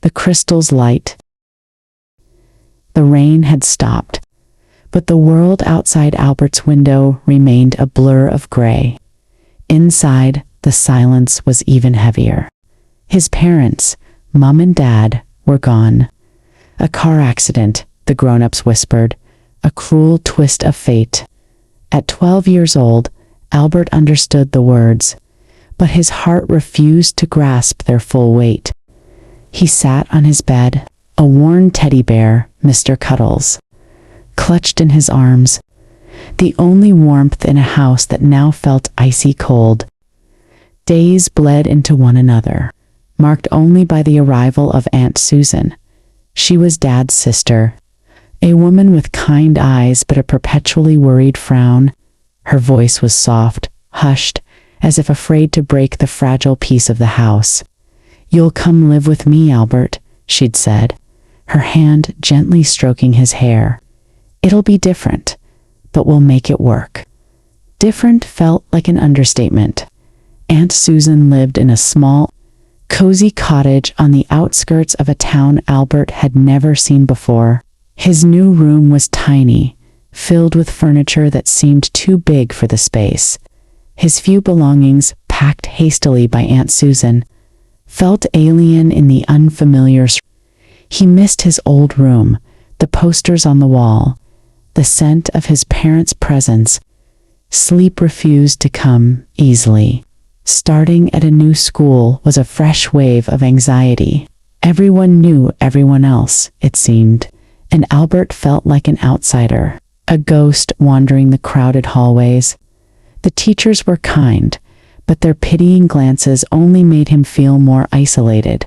the crystal's light. The rain had stopped, but the world outside Albert's window remained a blur of gray. Inside, the silence was even heavier. His parents, Mom and Dad, were gone. A car accident, the grown-ups whispered, a cruel twist of fate. At 12 years old, Albert understood the words, but his heart refused to grasp their full weight. He sat on his bed, a worn teddy bear, Mr. Cuddles, clutched in his arms, the only warmth in a house that now felt icy cold. Days bled into one another, marked only by the arrival of Aunt Susan. She was Dad's sister, a woman with kind eyes but a perpetually worried frown. Her voice was soft, hushed, as if afraid to break the fragile peace of the house. "You'll come live with me, Albert," she'd said, her hand gently stroking his hair. "It'll be different, but we'll make it work." Different felt like an understatement. Aunt Susan lived in a small, cozy cottage on the outskirts of a town Albert had never seen before. His new room was tiny, filled with furniture that seemed too big for the space. His few belongings, packed hastily by Aunt Susan, felt alien in the unfamiliar. He missed his old room, the posters on the wall, the scent of his parents' presence. Sleep refused to come easily. Starting at a new school was a fresh wave of anxiety. Everyone knew everyone else, it seemed, and Albert felt like an outsider, a ghost wandering the crowded hallways. The teachers were kind, but their pitying glances only made him feel more isolated.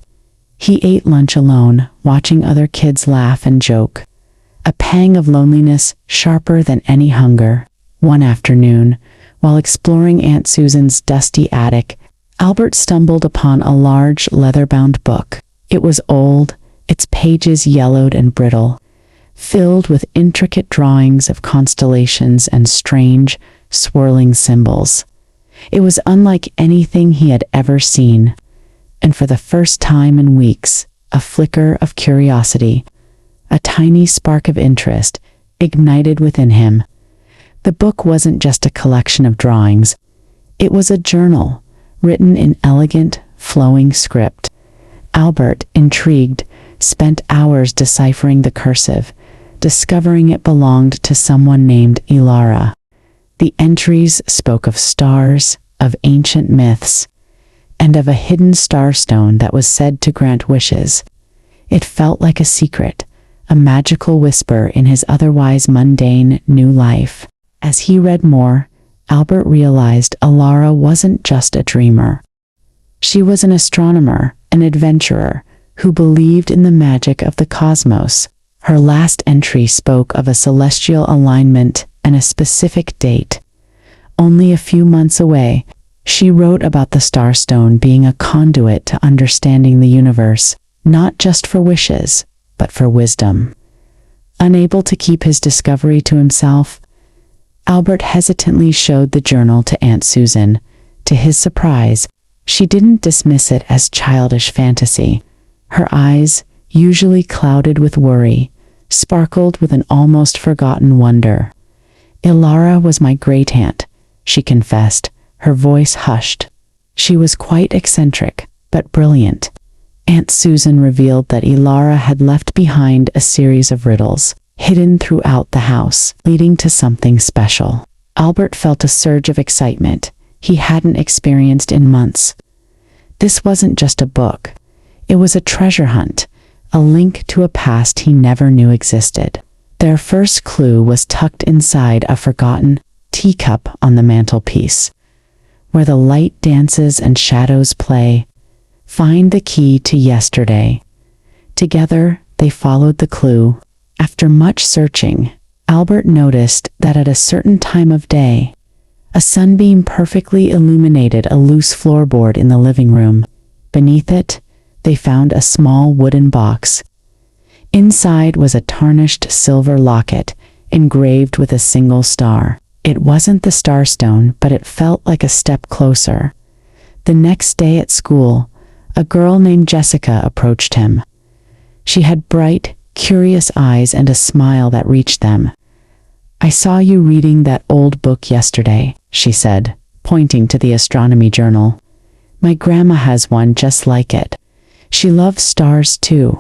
He ate lunch alone, watching other kids laugh and joke, a pang of loneliness sharper than any hunger. One afternoon, while exploring Aunt Susan's dusty attic, Albert stumbled upon a large leather-bound book. It was old, its pages yellowed and brittle, filled with intricate drawings of constellations and strange, swirling symbols. It was unlike anything he had ever seen, and for the first time in weeks, a flicker of curiosity, a tiny spark of interest, ignited within him. The book wasn't just a collection of drawings. It was a journal, written in elegant, flowing script. Albert, intrigued, spent hours deciphering the cursive, discovering it belonged to someone named Ilara. The entries spoke of stars, of ancient myths, and of a hidden starstone that was said to grant wishes. It felt like a secret, a magical whisper in his otherwise mundane new life. As he read more, Albert realized Ilara wasn't just a dreamer. She was an astronomer, an adventurer, who believed in the magic of the cosmos. Her last entry spoke of a celestial alignment and a specific date. Only a few months away, she wrote about the starstone being a conduit to understanding the universe, not just for wishes, but for wisdom. Unable to keep his discovery to himself, Albert hesitantly showed the journal to Aunt Susan. To his surprise, she didn't dismiss it as childish fantasy. Her eyes, usually clouded with worry, sparkled with an almost forgotten wonder. "Ilara was my great-aunt," she confessed, her voice hushed. "She was quite eccentric, but brilliant." Aunt Susan revealed that Ilara had left behind a series of riddles, hidden throughout the house, leading to something special. Albert felt a surge of excitement he hadn't experienced in months. This wasn't just a book. It was a treasure hunt, a link to a past he never knew existed. Their first clue was tucked inside a forgotten teacup on the mantelpiece. Where the light dances and shadows play, find the key to yesterday. Together, they followed the clue. After much searching, Albert noticed that at a certain time of day, a sunbeam perfectly illuminated a loose floorboard in the living room. Beneath it, they found a small wooden box. Inside was a tarnished silver locket, engraved with a single star. It wasn't the starstone, but it felt like a step closer. The next day at school, a girl named Jessica approached him. She had bright, curious eyes and a smile that reached them. "I saw you reading that old book yesterday," she said, pointing to the astronomy journal. "My grandma has one just like it. She loves stars too."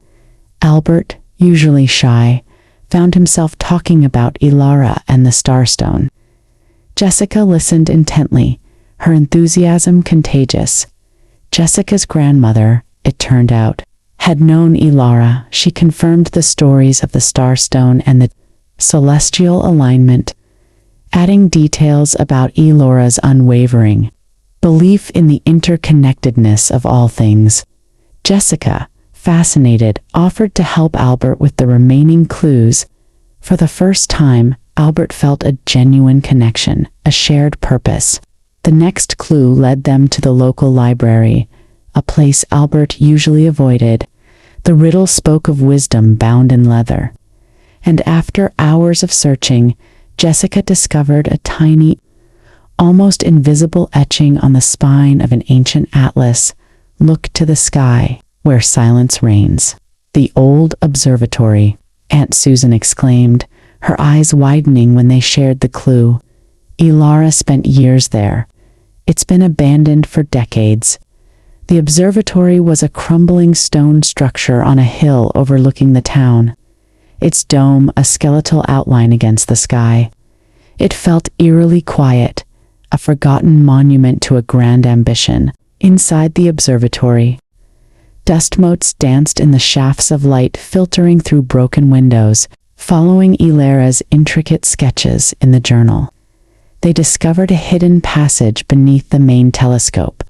Albert, usually shy, found himself talking about Ilara and the starstone. Jessica listened intently, her enthusiasm contagious. Jessica's grandmother, it turned out, had known Ilara. She confirmed the stories of the starstone and the celestial alignment, adding details about Ilaura's unwavering belief in the interconnectedness of all things. Jessica, fascinated, offered to help Albert with the remaining clues. For the first time, Albert felt a genuine connection, a shared purpose. The next clue led them to the local library, a place Albert usually avoided. The riddle spoke of wisdom bound in leather. And after hours of searching, Jessica discovered a tiny, almost invisible etching on the spine of an ancient atlas. "Look to the sky, where silence reigns." "The old observatory," Aunt Susan exclaimed, her eyes widening when they shared the clue. "Ilara spent years there. It's been abandoned for decades." The observatory was a crumbling stone structure on a hill overlooking the town, its dome a skeletal outline against the sky. It felt eerily quiet, a forgotten monument to a grand ambition. Inside the observatory, dust motes danced in the shafts of light filtering through broken windows, following Ilara's intricate sketches in the journal. They discovered a hidden passage beneath the main telescope.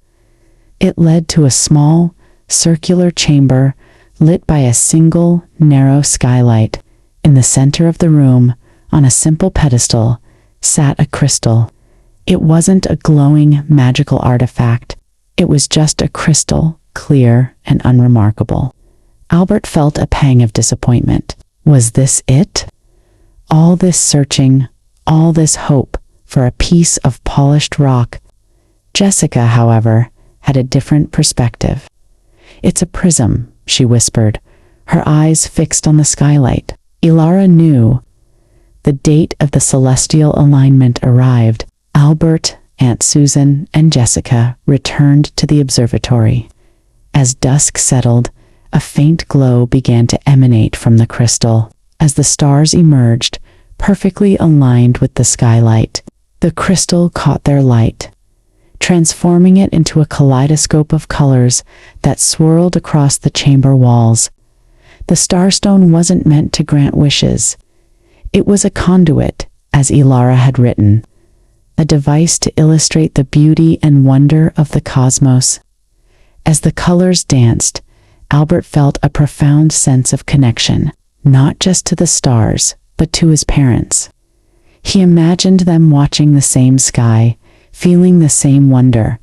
It led to a small, circular chamber lit by a single, narrow skylight. In the center of the room, on a simple pedestal, sat a crystal. It wasn't a glowing, magical artifact. It was just a crystal, clear and unremarkable. Albert felt a pang of disappointment. Was this it? All this searching, all this hope for a piece of polished rock. Jessica, however, had a different perspective. "It's a prism," she whispered, her eyes fixed on the skylight. Ilara knew. The date of the celestial alignment arrived. Albert, Aunt Susan, and Jessica returned to the observatory. As dusk settled, a faint glow began to emanate from the crystal. As the stars emerged, perfectly aligned with the skylight, the crystal caught their light, transforming it into a kaleidoscope of colors that swirled across the chamber walls. The starstone wasn't meant to grant wishes. It was a conduit, as Ilara had written, a device to illustrate the beauty and wonder of the cosmos. As the colors danced, Albert felt a profound sense of connection, not just to the stars, but to his parents. He imagined them watching the same sky, feeling the same wonder.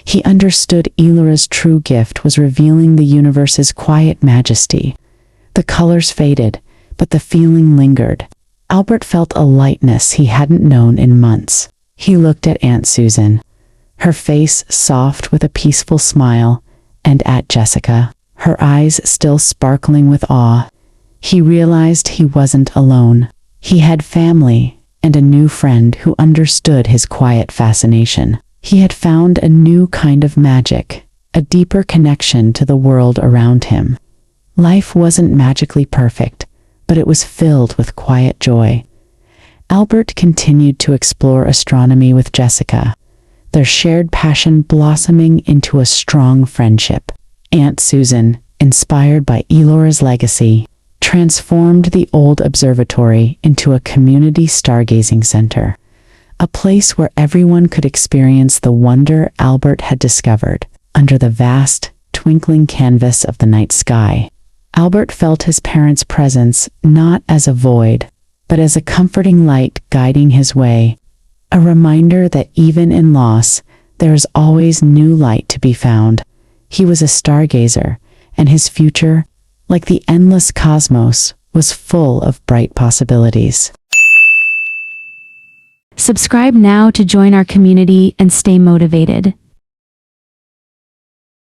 He understood Ilara's true gift was revealing the universe's quiet majesty. The colors faded, but the feeling lingered. Albert felt a lightness he hadn't known in months. He looked at Aunt Susan, her face soft with a peaceful smile, and at Jessica, her eyes still sparkling with awe. He realized he wasn't alone. He had family and a new friend who understood his quiet fascination. He had found a new kind of magic, a deeper connection to the world around him. Life wasn't magically perfect, but it was filled with quiet joy. Albert continued to explore astronomy with Jessica, their shared passion blossoming into a strong friendship. Aunt Susan, inspired by Ilara's legacy, transformed the old observatory into a community stargazing center, a place where everyone could experience the wonder Albert had discovered under the vast, twinkling canvas of the night sky. Albert felt his parents' presence not as a void, but as a comforting light guiding his way, a reminder that even in loss, there is always new light to be found. He was a stargazer, and his future, like the endless cosmos, was full of bright possibilities. Subscribe now to join our community and stay motivated.